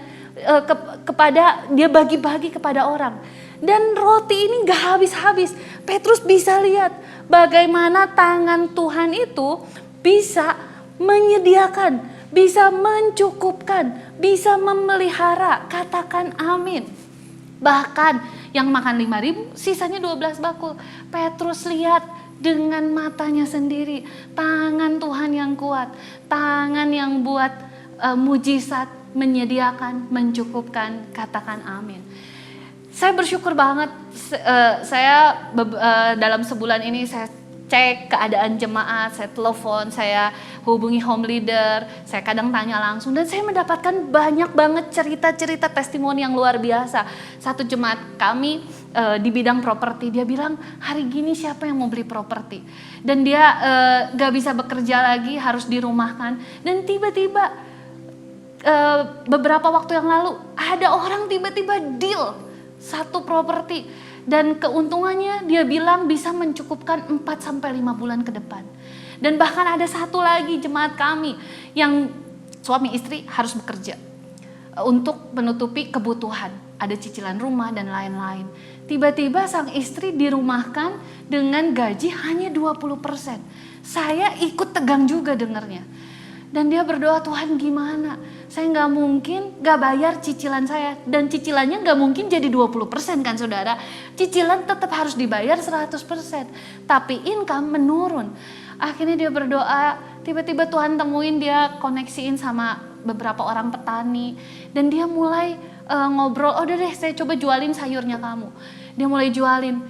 E: dia bagi-bagi kepada orang. Dan roti ini gak habis-habis. Petrus bisa lihat bagaimana tangan Tuhan itu bisa menyediakan, bisa mencukupkan, bisa memelihara. Katakan amin. Bahkan yang makan 5.000 sisanya 12 bakul. Petrus lihat dengan matanya sendiri tangan Tuhan yang kuat, tangan yang buat mujizat, menyediakan, mencukupkan. Katakan amin. Saya bersyukur banget, saya dalam sebulan ini saya cek keadaan jemaat, saya telepon, saya hubungi home leader, saya kadang tanya langsung, dan saya mendapatkan banyak banget cerita-cerita testimoni yang luar biasa. Satu jemaat kami di bidang properti, dia bilang hari gini siapa yang mau beli properti, dan dia gak bisa bekerja lagi, harus dirumahkan, dan tiba-tiba beberapa waktu yang lalu ada orang tiba-tiba deal satu properti. Dan keuntungannya dia bilang bisa mencukupkan 4-5 bulan ke depan. Dan bahkan ada satu lagi jemaat kami yang suami istri harus bekerja untuk menutupi kebutuhan. Ada cicilan rumah dan lain-lain. Tiba-tiba sang istri dirumahkan dengan gaji hanya 20%. Saya ikut tegang juga dengarnya. Dan dia berdoa, Tuhan gimana? Saya gak mungkin gak bayar cicilan saya. Dan cicilannya gak mungkin jadi 20% kan saudara. Cicilan tetap harus dibayar 100%. Tapi income menurun. Akhirnya dia berdoa, tiba-tiba Tuhan temuin dia koneksiin sama beberapa orang petani. Dan dia mulai ngobrol, oh udah deh saya coba jualin sayurnya kamu. Dia mulai jualin,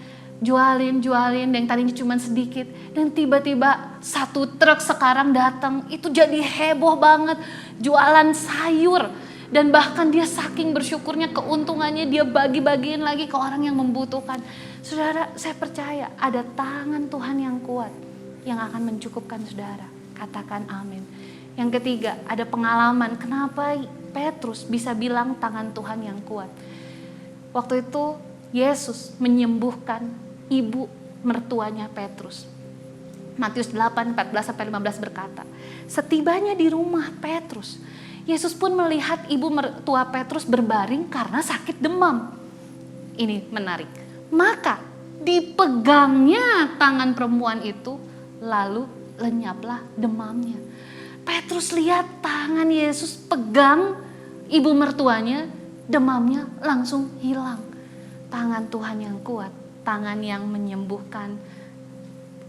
E: yang tadinya cuma sedikit, dan tiba-tiba satu truk sekarang datang, itu jadi heboh banget, jualan sayur, dan bahkan dia saking bersyukurnya keuntungannya dia bagi-bagiin lagi ke orang yang membutuhkan. Saudara, saya percaya ada tangan Tuhan yang kuat yang akan mencukupkan saudara. Katakan amin. Yang ketiga, ada pengalaman kenapa Petrus bisa bilang tangan Tuhan yang kuat. Waktu itu Yesus menyembuhkan ibu mertuanya Petrus. Matius 8:14-15 berkata, setibanya di rumah Petrus, Yesus pun melihat ibu mertua Petrus berbaring karena sakit demam. Ini menarik. Maka dipegangnya tangan perempuan itu, lalu lenyaplah demamnya. Petrus lihat tangan Yesus pegang ibu mertuanya, demamnya langsung hilang. Tangan Tuhan yang kuat, tangan yang menyembuhkan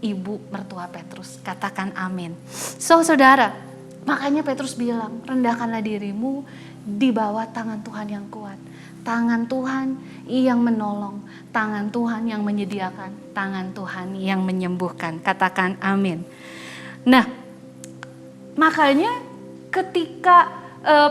E: ibu mertua Petrus. Katakan amin. So saudara, makanya Petrus bilang, rendahkanlah dirimu di bawah tangan Tuhan yang kuat. Tangan Tuhan yang menolong, tangan Tuhan yang menyediakan, tangan Tuhan yang menyembuhkan. Katakan amin. Nah, makanya ketika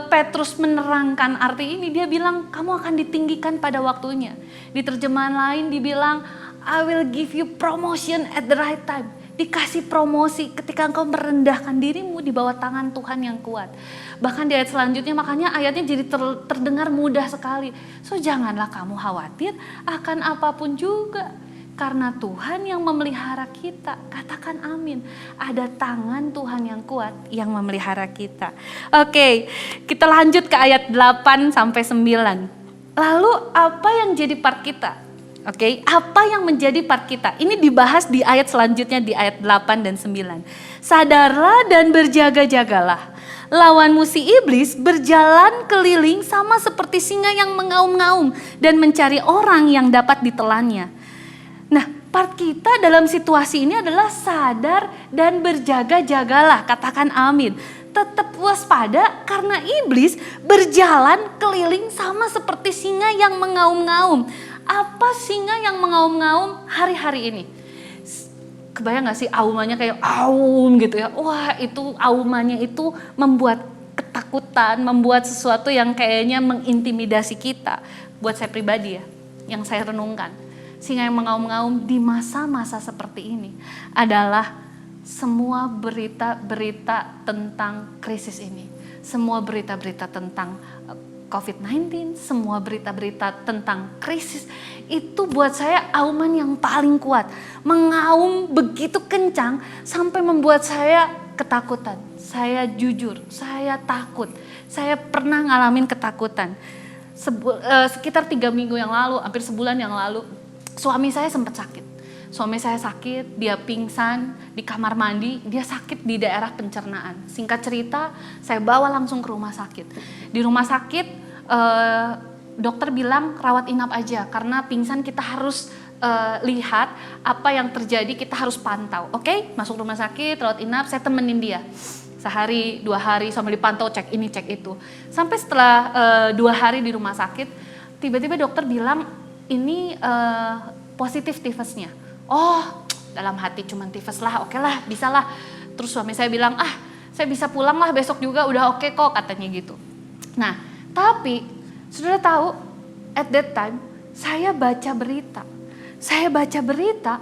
E: Petrus menerangkan arti ini, dia bilang kamu akan ditinggikan pada waktunya. Di terjemahan lain dibilang I will give you promotion at the right time. Dikasih promosi ketika engkau merendahkan dirimu di bawah tangan Tuhan yang kuat. Bahkan di ayat selanjutnya, makanya ayatnya jadi terdengar mudah sekali. So janganlah kamu khawatir akan apapun juga, karena Tuhan yang memelihara kita. Katakan amin. Ada tangan Tuhan yang kuat yang memelihara kita. Oke, kita lanjut ke ayat 8-9. Lalu apa yang jadi part kita? Oke, apa yang menjadi part kita? Ini dibahas di ayat selanjutnya di ayat 8 dan 9. Sadarlah dan berjaga-jagalah. Lawanmu si iblis berjalan keliling sama seperti singa yang mengaum-ngaum dan mencari orang yang dapat ditelannya. Nah, part kita dalam situasi ini adalah sadar dan berjaga-jagalah. Katakan amin. Tetap waspada karena iblis berjalan keliling sama seperti singa yang mengaum-ngaum. Apa singa yang mengaum-ngaum hari-hari ini? Kebayang gak sih aumannya kayak aum gitu ya. Wah, itu aumannya itu membuat ketakutan, membuat sesuatu yang kayaknya mengintimidasi kita. Buat saya pribadi ya, yang saya renungkan. Singa yang mengaum-ngaum di masa-masa seperti ini adalah semua berita-berita tentang krisis ini. Semua berita-berita tentang COVID-19, semua berita-berita tentang krisis, itu buat saya auman yang paling kuat. Mengaum begitu kencang sampai membuat saya ketakutan. Saya jujur, saya takut. Saya pernah ngalamin ketakutan. Sekitar 3 minggu yang lalu, hampir sebulan yang lalu, suami saya sempat sakit. Suami saya sakit, dia pingsan di kamar mandi, dia sakit di daerah pencernaan. Singkat cerita, saya bawa langsung ke rumah sakit. Di rumah sakit, dokter bilang rawat inap aja, karena pingsan kita harus lihat apa yang terjadi, kita harus pantau. Oke, masuk rumah sakit, rawat inap, saya temenin dia. Sehari, 2 hari, sambil dipantau, cek ini, cek itu. Sampai setelah 2 hari di rumah sakit, tiba-tiba dokter bilang, ini positif tifesnya. Oh, dalam hati cuman tifes lah, oke lah, bisa lah. Terus suami saya bilang, saya bisa pulang lah besok juga, udah oke kok, katanya gitu. Nah, tapi saudara tahu, at that time, saya baca berita. Saya baca berita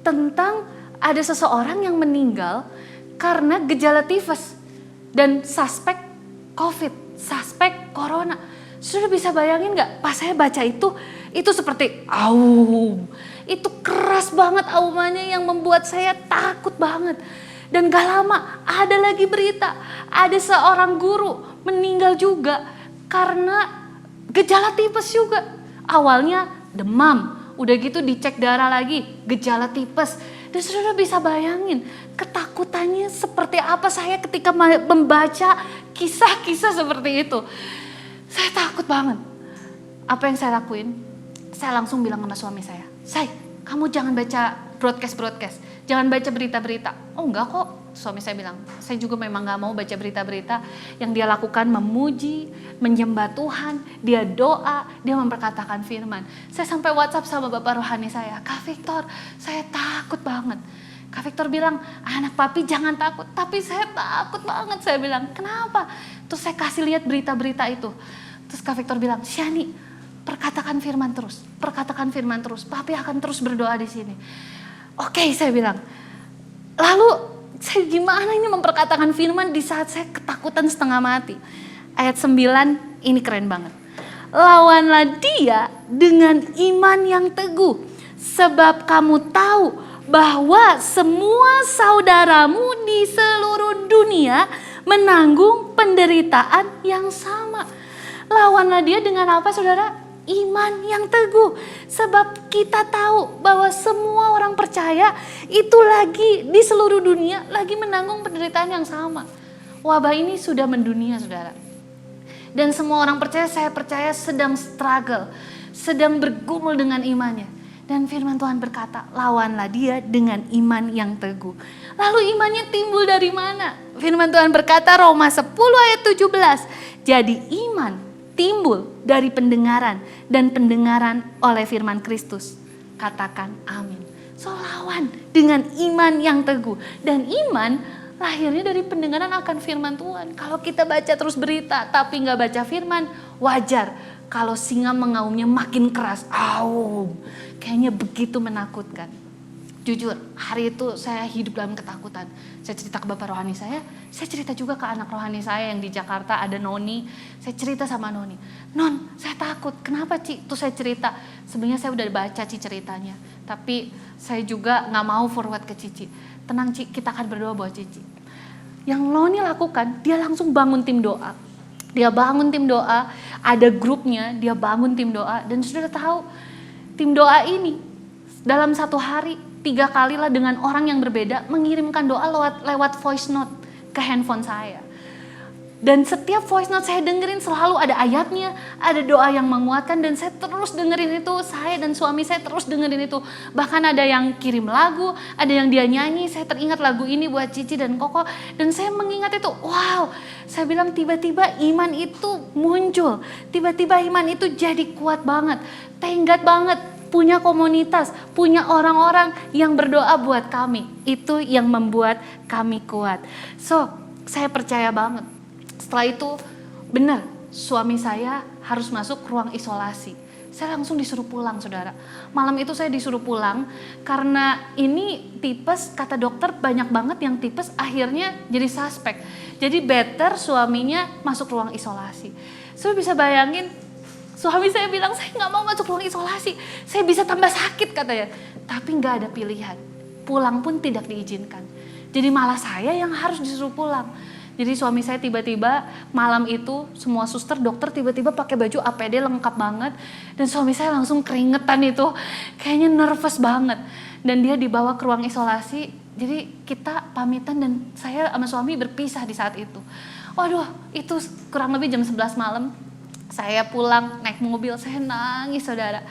E: tentang ada seseorang yang meninggal karena gejala tifus dan suspek COVID, suspek corona. Saudara bisa bayangin gak, pas saya baca itu seperti aum. Itu keras banget aumannya yang membuat saya takut banget. Dan gak lama ada lagi berita, ada seorang guru meninggal juga karena gejala tipes juga. Awalnya demam, udah gitu dicek darah lagi, gejala tipes. Dan saudara bisa bayangin ketakutannya seperti apa saya ketika membaca kisah-kisah seperti itu. Saya takut banget. Apa yang saya lakuin? Saya langsung bilang sama suami saya, "Say, kamu jangan baca broadcast, jangan baca berita-berita." "Oh enggak kok," suami saya bilang. Saya juga memang gak mau baca berita-berita yang dia lakukan memuji, menyembah Tuhan, dia doa, dia memperkatakan firman. Saya sampai WhatsApp sama Bapak rohani saya, "Kak Victor, saya takut banget." Kak Victor bilang, "Anak papi jangan takut." Tapi saya takut banget, saya bilang, "Kenapa?" Terus saya kasih lihat berita-berita itu. Terus Kak Victor bilang, "Shani, perkatakan firman terus, perkatakan firman terus. Papi akan terus berdoa di sini." Oke, saya bilang. Lalu saya gimana ini memperkatakan firman di saat saya ketakutan setengah mati. Ayat 9 ini keren banget. "Lawanlah dia dengan iman yang teguh, sebab kamu tahu bahwa semua saudaramu di seluruh dunia menanggung penderitaan yang sama." Lawanlah dia dengan apa, saudara? Iman yang teguh. Sebab kita tahu bahwa semua orang percaya itu lagi di seluruh dunia lagi menanggung penderitaan yang sama. Wabah ini sudah mendunia, saudara. Dan semua orang percaya, saya percaya sedang struggle, sedang bergumul dengan imannya. Dan firman Tuhan berkata, lawanlah dia dengan iman yang teguh. Lalu imannya timbul dari mana? Firman Tuhan berkata Roma 10 ayat 17. Jadi iman timbul dari pendengaran dan pendengaran oleh firman Kristus. Katakan amin. So lawan dengan iman yang teguh. Dan iman lahirnya dari pendengaran akan firman Tuhan. Kalau kita baca terus berita tapi gak baca firman, wajar. Kalau singa mengaumnya makin keras, aum. Kayaknya begitu menakutkan. Jujur, hari itu saya hidup dalam ketakutan. Saya cerita ke Bapak rohani saya cerita juga ke anak rohani saya yang di Jakarta, ada Noni. Saya cerita sama Noni, "Non, saya takut." "Kenapa, Ci?" Tuh saya cerita. Sebenarnya saya udah baca Ci ceritanya. Tapi saya juga gak mau forward ke Cici. "Tenang Ci, kita akan berdoa buat Cici." Yang Noni lakukan, dia langsung bangun tim doa. Dia bangun tim doa, ada grupnya, dia bangun tim doa. Dan sudah tahu, tim doa ini dalam satu hari 3 kali lah dengan orang yang berbeda mengirimkan doa lewat voice note ke handphone saya. Dan setiap voice note saya dengerin selalu ada ayatnya, ada doa yang menguatkan, dan saya terus dengerin itu. Saya dan suami saya terus dengerin itu. Bahkan ada yang kirim lagu, ada yang dia nyanyi. Saya teringat lagu ini buat Cici dan Koko, dan saya mengingat itu. Wow, saya bilang tiba-tiba iman itu muncul. Tiba-tiba iman itu jadi kuat banget, tenggat banget. Punya komunitas, punya orang-orang yang berdoa buat kami. Itu yang membuat kami kuat. So, saya percaya banget. Setelah itu benar, suami saya harus masuk ruang isolasi. Saya langsung disuruh pulang, saudara. Malam itu saya disuruh pulang karena ini tipes, kata dokter banyak banget yang tipes, akhirnya jadi suspek. Jadi better suaminya masuk ruang isolasi. Saya bisa bayangin, suami saya bilang saya nggak mau masuk ruang isolasi, saya bisa tambah sakit katanya. Tapi nggak ada pilihan, pulang pun tidak diizinkan. Jadi malah saya yang harus disuruh pulang. Jadi suami saya tiba-tiba malam itu semua suster dokter tiba-tiba pakai baju APD lengkap banget, dan suami saya langsung keringetan itu, kayaknya nervous banget, dan dia dibawa ke ruang isolasi. Jadi kita pamitan dan saya sama suami berpisah di saat itu. Waduh, itu kurang lebih jam 11 malam. Saya pulang naik mobil, saya nangis, saudara.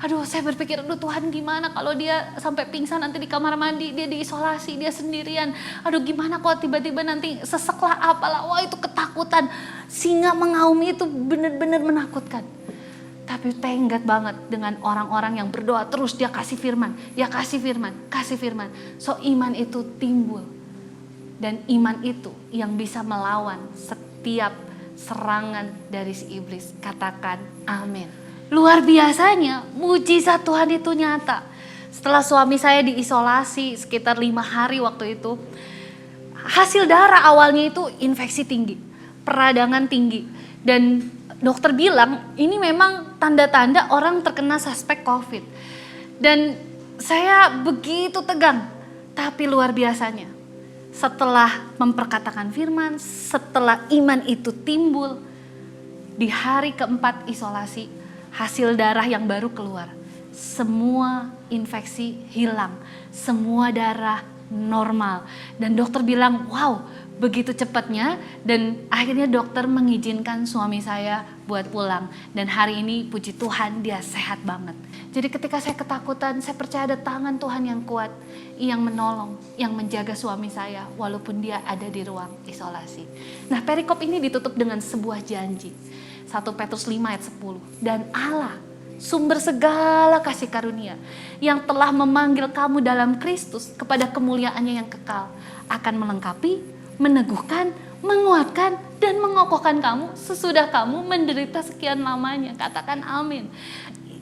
E: Aduh, saya berpikir, aduh Tuhan gimana kalau dia sampai pingsan nanti di kamar mandi, dia diisolasi, dia sendirian. Aduh gimana kalau tiba-tiba nanti sesek lah apalah. Wah, itu ketakutan. Singa mengaum itu benar-benar menakutkan. Tapi tenggat banget dengan orang-orang yang berdoa terus, dia kasih firman, dia kasih firman, kasih firman. So iman itu timbul. Dan iman itu yang bisa melawan setiap serangan dari si iblis. Katakan amin. Luar biasanya, mujizat Tuhan itu nyata. Setelah suami saya diisolasi sekitar 5 hari waktu itu, hasil darah awalnya itu infeksi tinggi, peradangan tinggi. Dan dokter bilang ini memang tanda-tanda orang terkena suspek COVID. Dan saya begitu tegang, tapi luar biasanya. Setelah memperkatakan firman, setelah iman itu timbul, di hari keempat isolasi, hasil darah yang baru keluar. Semua infeksi hilang, semua darah normal. Dan dokter bilang, wow, begitu cepatnya. Dan akhirnya dokter mengizinkan suami saya buat pulang. Dan hari ini puji Tuhan dia sehat banget. Jadi ketika saya ketakutan, saya percaya ada tangan Tuhan yang kuat, yang menolong, yang menjaga suami saya walaupun dia ada di ruang isolasi. Nah, perikop ini ditutup dengan sebuah janji. 1 Petrus 5 ayat 10. Dan Allah, sumber segala kasih karunia, yang telah memanggil kamu dalam Kristus kepada kemuliaannya yang kekal, akan melengkapi, meneguhkan, menguatkan, dan mengokohkan kamu sesudah kamu menderita sekian lamanya. Katakan amin.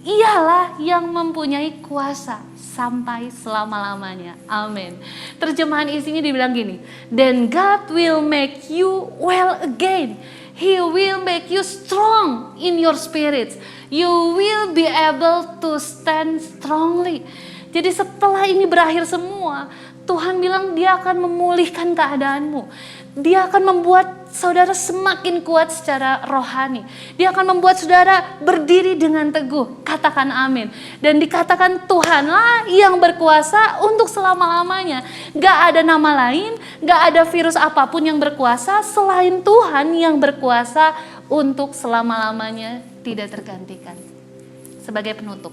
E: Ialah yang mempunyai kuasa sampai selama-lamanya. Amin. Terjemahan isinya dibilang gini, then God will make you well again. He will make you strong in your spirits. You will be able to stand strongly. Jadi setelah ini berakhir semua, Tuhan bilang dia akan memulihkan keadaanmu. Dia akan membuat saudara semakin kuat secara rohani. Dia akan membuat saudara berdiri dengan teguh. Katakan amin. Dan dikatakan Tuhanlah yang berkuasa untuk selama-lamanya. Gak ada nama lain, gak ada virus apapun yang berkuasa selain Tuhan yang berkuasa untuk selama-lamanya, tidak tergantikan. Sebagai penutup,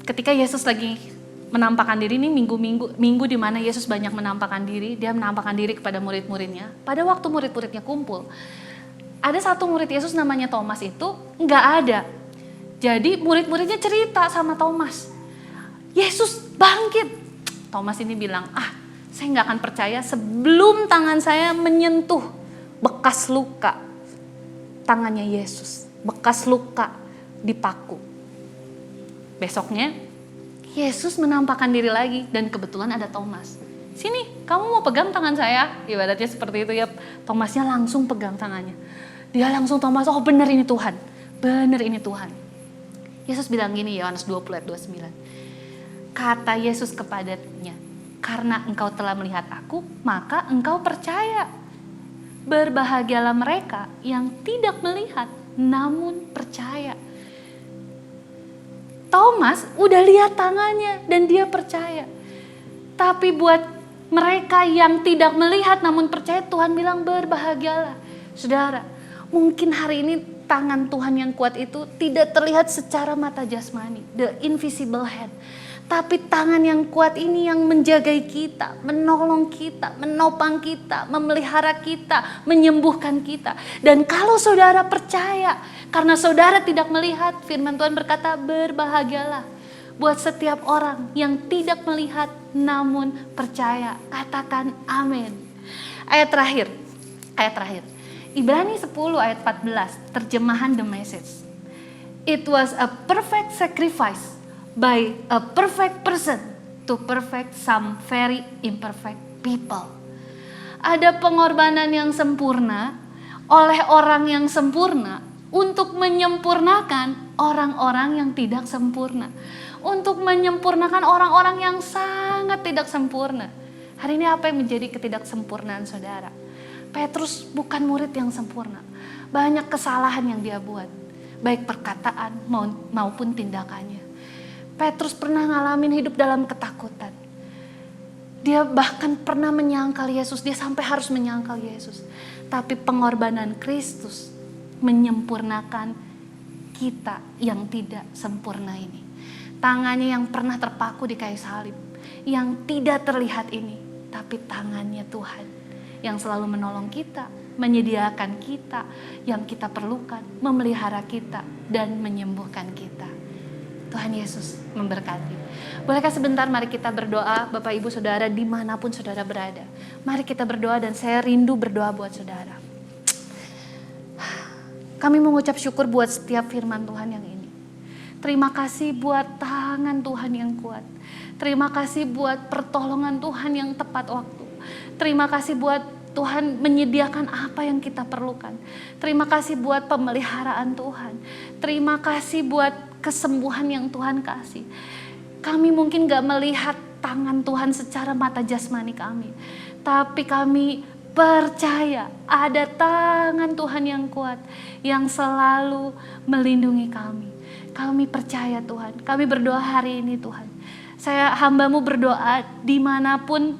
E: ketika Yesus lagi menampakkan diri, ini minggu di mana Yesus banyak menampakkan diri, dia menampakkan diri kepada murid-muridnya. Pada waktu murid-muridnya kumpul, ada satu murid Yesus namanya Thomas itu nggak ada. Jadi murid-muridnya cerita sama Thomas, Yesus bangkit. Thomas ini bilang, saya nggak akan percaya sebelum tangan saya menyentuh bekas luka tangannya Yesus, bekas luka di paku. Besoknya Yesus menampakkan diri lagi dan kebetulan ada Thomas. Sini, kamu mau pegang tangan saya? Ibaratnya seperti itu ya. Thomasnya langsung pegang tangannya. Dia langsung Thomas, oh benar ini Tuhan. Benar ini Tuhan. Yesus bilang gini, Yohanes 20 ayat 29. Kata Yesus kepadanya, karena engkau telah melihat aku, maka engkau percaya. Berbahagialah mereka yang tidak melihat namun percaya. Thomas udah lihat tangannya dan dia percaya. Tapi buat mereka yang tidak melihat namun percaya, Tuhan bilang berbahagialah. Saudara, mungkin hari ini tangan Tuhan yang kuat itu tidak terlihat secara mata jasmani, the invisible hand. Tapi tangan yang kuat ini yang menjagai kita, menolong kita, menopang kita, memelihara kita, menyembuhkan kita. Dan kalau saudara percaya, karena saudara tidak melihat, firman Tuhan berkata berbahagialah. Buat setiap orang yang tidak melihat namun percaya, katakan amin. Ayat terakhir. Ibrani 10 ayat 14, terjemahan The Message. It was a perfect sacrifice by a perfect person to perfect some very imperfect people. Ada pengorbanan yang sempurna oleh orang yang sempurna untuk menyempurnakan orang-orang yang tidak sempurna. Untuk menyempurnakan orang-orang yang sangat tidak sempurna. Hari ini apa yang menjadi ketidaksempurnaan saudara? Petrus bukan murid yang sempurna. Banyak kesalahan yang dia buat. Baik perkataan maupun tindakannya. Petrus pernah ngalamin hidup dalam ketakutan. Dia bahkan pernah menyangkal Yesus. Dia sampai harus menyangkal Yesus. Tapi pengorbanan Kristus menyempurnakan kita yang tidak sempurna ini. Tangannya yang pernah terpaku di kayu salib. Yang tidak terlihat ini. Tapi tangannya Tuhan. Yang selalu menolong kita. Menyediakan kita. Yang kita perlukan. Memelihara kita. Dan menyembuhkan kita. Tuhan Yesus memberkati. Bolehkah sebentar mari kita berdoa, Bapak Ibu Saudara dimanapun saudara berada. Mari kita berdoa dan saya rindu berdoa buat saudara. Kami mengucap syukur buat setiap firman Tuhan yang ini. Terima kasih buat tangan Tuhan yang kuat. Terima kasih buat pertolongan Tuhan yang tepat waktu. Terima kasih buat Tuhan menyediakan apa yang kita perlukan. Terima kasih buat pemeliharaan Tuhan. Terima kasih buat kesembuhan yang Tuhan kasih. Kami mungkin gak melihat tangan Tuhan secara mata jasmani kami. Tapi kami percaya ada tangan Tuhan yang kuat. Yang selalu melindungi kami. Kami percaya Tuhan. Kami berdoa hari ini Tuhan. Saya hamba-Mu berdoa dimanapun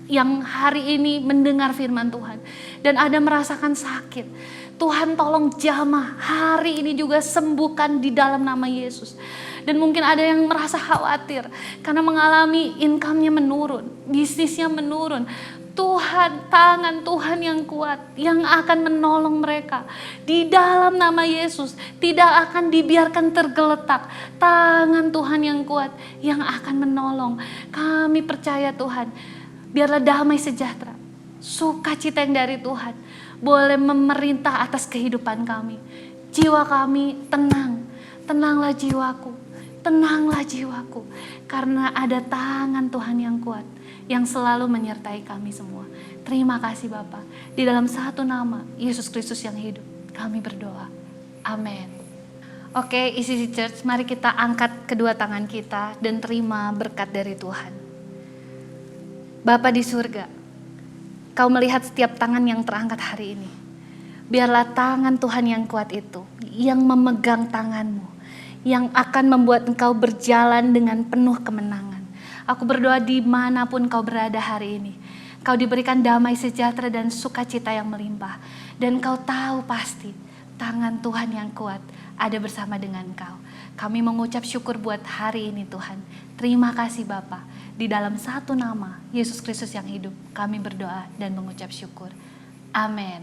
E: yang hari ini mendengar firman Tuhan. Dan ada merasakan sakit. Tuhan tolong jamah hari ini juga sembuhkan di dalam nama Yesus. Dan mungkin ada yang merasa khawatir karena mengalami income-nya menurun, bisnisnya menurun. Tuhan, tangan Tuhan yang kuat yang akan menolong mereka. Di dalam nama Yesus tidak akan dibiarkan tergeletak. Tangan Tuhan yang kuat yang akan menolong. Kami percaya Tuhan, biarlah damai sejahtera, sukacita yang dari Tuhan boleh memerintah atas kehidupan kami. Jiwa kami tenang. Tenanglah jiwaku. Tenanglah jiwaku. Karena ada tangan Tuhan yang kuat. Yang selalu menyertai kami semua. Terima kasih Bapa. Di dalam satu nama Yesus Kristus yang hidup. Kami berdoa. Amin. Oke, ICC Church, mari kita angkat kedua tangan kita dan terima berkat dari Tuhan. Bapa di surga, Kau melihat setiap tangan yang terangkat hari ini. Biarlah tangan Tuhan yang kuat itu, yang memegang tanganmu, yang akan membuat engkau berjalan dengan penuh kemenangan. Aku berdoa dimanapun kau berada hari ini. Kau diberikan damai sejahtera dan sukacita yang melimpah. Dan kau tahu pasti tangan Tuhan yang kuat ada bersama dengan kau. Kami mengucap syukur buat hari ini Tuhan. Terima kasih Bapa. Di dalam satu nama, Yesus Kristus yang hidup, kami berdoa dan mengucap syukur. Amin.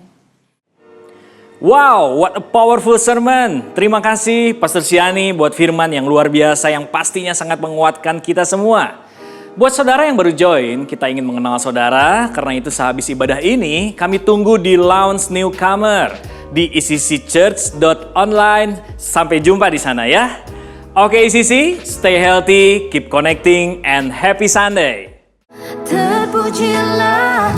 A: Wow, what a powerful sermon. Terima kasih Pastor Siani buat firman yang luar biasa yang pastinya sangat menguatkan kita semua. Buat saudara yang baru join, kita ingin mengenal saudara. Karena itu sehabis ibadah ini, kami tunggu di Lounge Newcomer di icc.church.online. Sampai jumpa di sana ya. Oke ICC, stay healthy, keep connecting, and happy Sunday.
F: Terpujilah